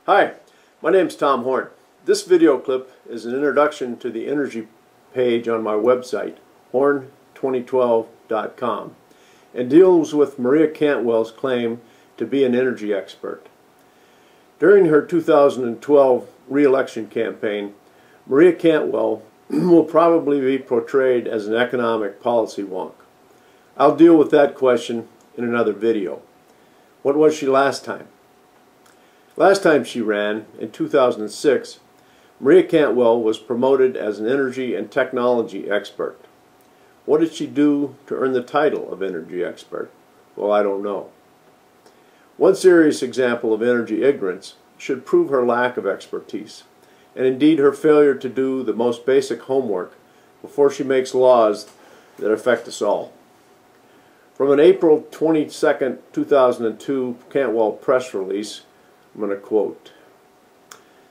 Hi, my name is Tom Horn. This video clip is an introduction to the energy page on my website, horn2012.com, and deals with Maria Cantwell's claim to be an energy expert. During her 2012 re-election campaign, Maria Cantwell will probably be portrayed as an economic policy wonk. I'll deal with that question in another video. What was she last time? Last time she ran, in 2006, Maria Cantwell was promoted as an energy and technology expert. What did she do to earn the title of energy expert? Well, I don't know. One serious example of energy ignorance should prove her lack of expertise, and indeed her failure to do the most basic homework before she makes laws that affect us all. From an April 22, 2002 Cantwell press release, I'm going to quote,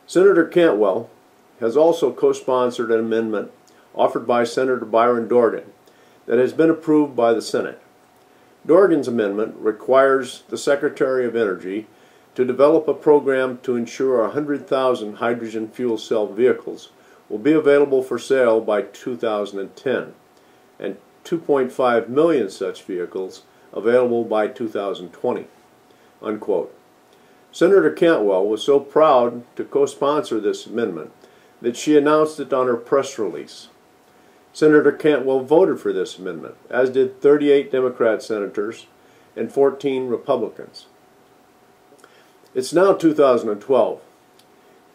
"Senator Cantwell has also co-sponsored an amendment offered by Senator Byron Dorgan that has been approved by the Senate. Dorgan's amendment requires the Secretary of Energy to develop a program to ensure 100,000 hydrogen fuel cell vehicles will be available for sale by 2010 and 2.5 million such vehicles available by 2020. Unquote. Senator Cantwell was so proud to co-sponsor this amendment that she announced it on her press release. Senator Cantwell voted for this amendment, as did 38 Democrat senators and 14 Republicans. It's now 2012,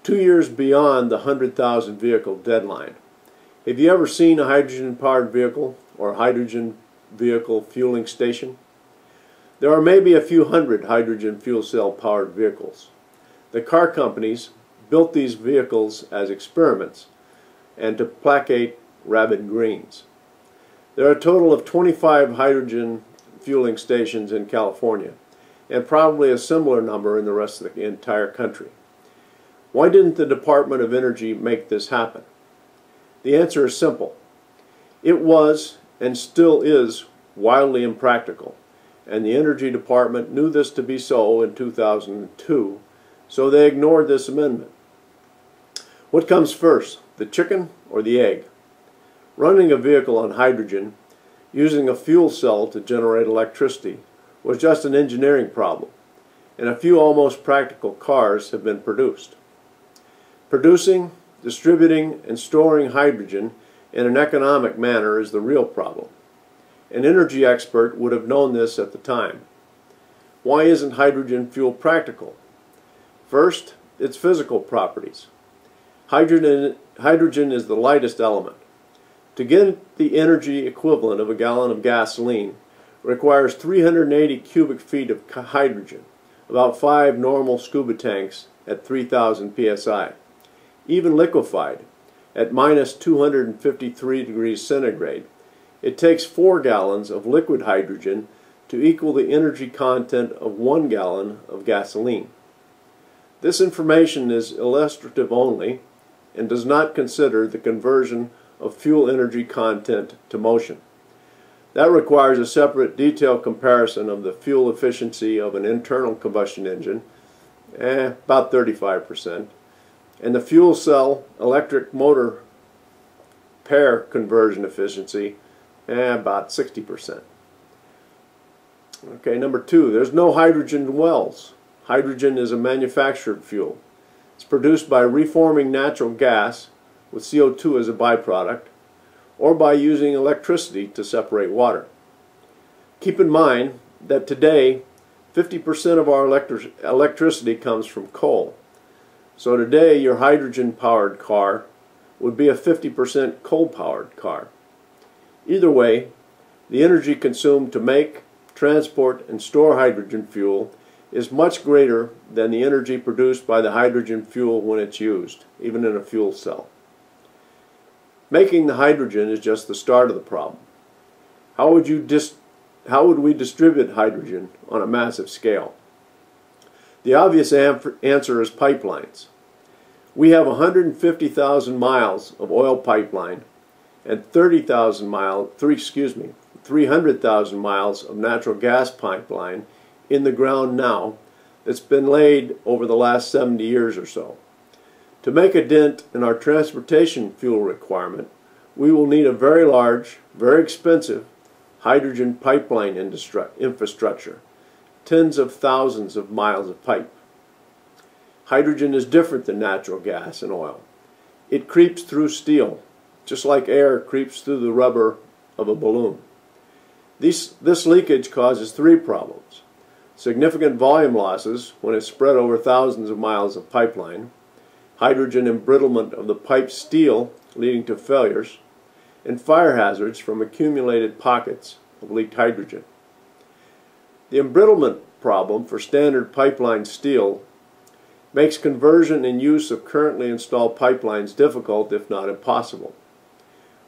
2 years beyond the 100,000 vehicle deadline. Have you ever seen a hydrogen-powered vehicle or hydrogen vehicle fueling station? There are maybe a few hundred hydrogen fuel cell powered vehicles. The car companies built these vehicles as experiments and to placate rabid greens. There are a total of 25 hydrogen fueling stations in California and probably a similar number in the rest of the entire country. Why didn't the Department of Energy make this happen? The answer is simple. It was and still is wildly impractical, and the Energy Department knew this to be so in 2002, so they ignored this amendment. What comes first, the chicken or the egg? Running a vehicle on hydrogen using a fuel cell to generate electricity was just an engineering problem, and a few almost practical cars have been produced. Producing, distributing, and storing hydrogen in an economic manner is the real problem. An energy expert would have known this at the time. Why isn't hydrogen fuel practical? First, its physical properties. Hydrogen is the lightest element. To get the energy equivalent of a gallon of gasoline requires 380 cubic feet of hydrogen, about 5 normal scuba tanks at 3,000 psi. Even liquefied, at minus 253 degrees centigrade, it takes 4 gallons of liquid hydrogen to equal the energy content of 1 gallon of gasoline. This information is illustrative only and does not consider the conversion of fuel energy content to motion. That requires a separate detailed comparison of the fuel efficiency of an internal combustion engine, about 35%, and the fuel cell electric motor pair conversion efficiency, about 60%. Okay, number 2, there's no hydrogen wells. Hydrogen is a manufactured fuel. It's produced by reforming natural gas with CO2 as a byproduct, or by using electricity to separate water. Keep in mind that today 50% of our electricity comes from coal. So today your hydrogen-powered car would be a 50% coal-powered car. Either way, the energy consumed to make, transport, and store hydrogen fuel is much greater than the energy produced by the hydrogen fuel when it's used, even in a fuel cell. Making the hydrogen is just the start of the problem. How would we distribute hydrogen on a massive scale? The obvious answer is pipelines. We have 150,000 miles of oil pipeline and 300,000 miles of natural gas pipeline in the ground now that's been laid over the last 70 years or so. To make a dent in our transportation fuel requirement, we will need a very large, very expensive hydrogen pipeline infrastructure, tens of thousands of miles of pipe. Hydrogen is different than natural gas and oil. It creeps through steel, just like air creeps through the rubber of a balloon. This leakage causes three problems: significant volume losses when it's spread over thousands of miles of pipeline, hydrogen embrittlement of the pipe steel leading to failures, and fire hazards from accumulated pockets of leaked hydrogen. The embrittlement problem for standard pipeline steel makes conversion and use of currently installed pipelines difficult, if not impossible.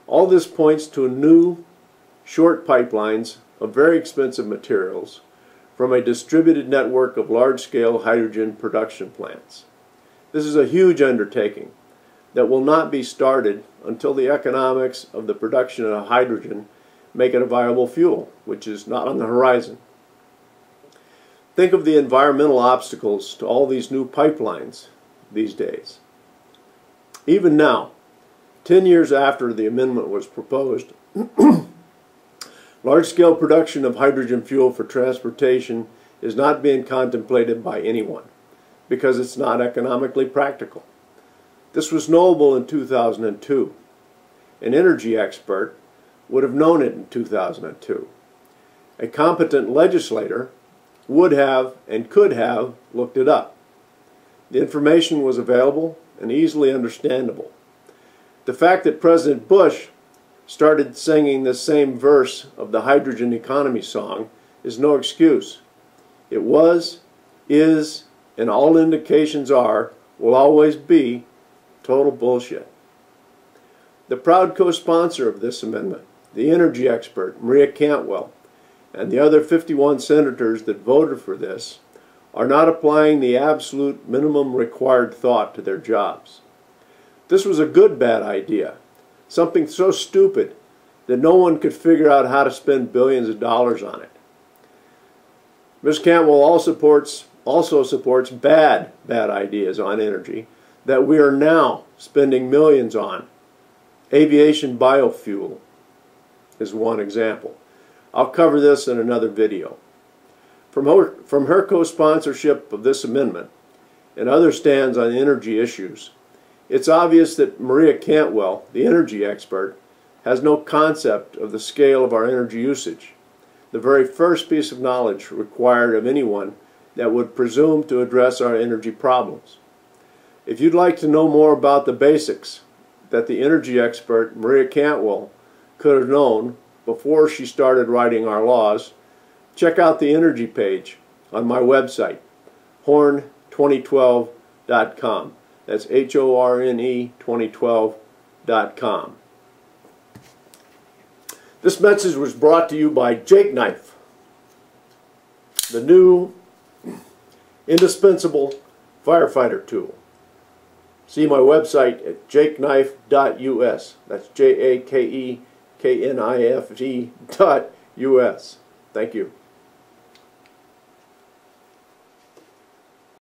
All this points to new, short pipelines of very expensive materials from a distributed network of large-scale hydrogen production plants. This is a huge undertaking that will not be started until the economics of the production of hydrogen make it a viable fuel, which is not on the horizon. Think of the environmental obstacles to all these new pipelines these days. Even now, 10 years after the amendment was proposed, large-scale production of hydrogen fuel for transportation is not being contemplated by anyone because it's not economically practical. This was knowable in 2002. An energy expert would have known it in 2002. A competent legislator would have and could have looked it up. The information was available and easily understandable. The fact that President Bush started singing the same verse of the hydrogen economy song is no excuse. It was, is, and all indications are, will always be, total bullshit. The proud co-sponsor of this amendment, the energy expert Maria Cantwell, and the other 51 senators that voted for this are not applying the absolute minimum required thought to their jobs. This was a good bad idea, something so stupid that no one could figure out how to spend billions of dollars on it. Ms. Cantwell also supports bad ideas on energy that we are now spending millions on. Aviation biofuel is one example. I'll cover this in another video. From her co-sponsorship of this amendment and other stands on energy issues, it's obvious that Maria Cantwell, the energy expert, has no concept of the scale of our energy usage, the very first piece of knowledge required of anyone that would presume to address our energy problems. If you'd like to know more about the basics that the energy expert Maria Cantwell could have known before she started writing our laws, check out the energy page on my website, horne2012.com. That's HORNE 2012.com. This message was brought to you by Jake Knife, the new indispensable firefighter tool. See my website at jakeknife.us. That's JAKEKNIFE.us. Thank you.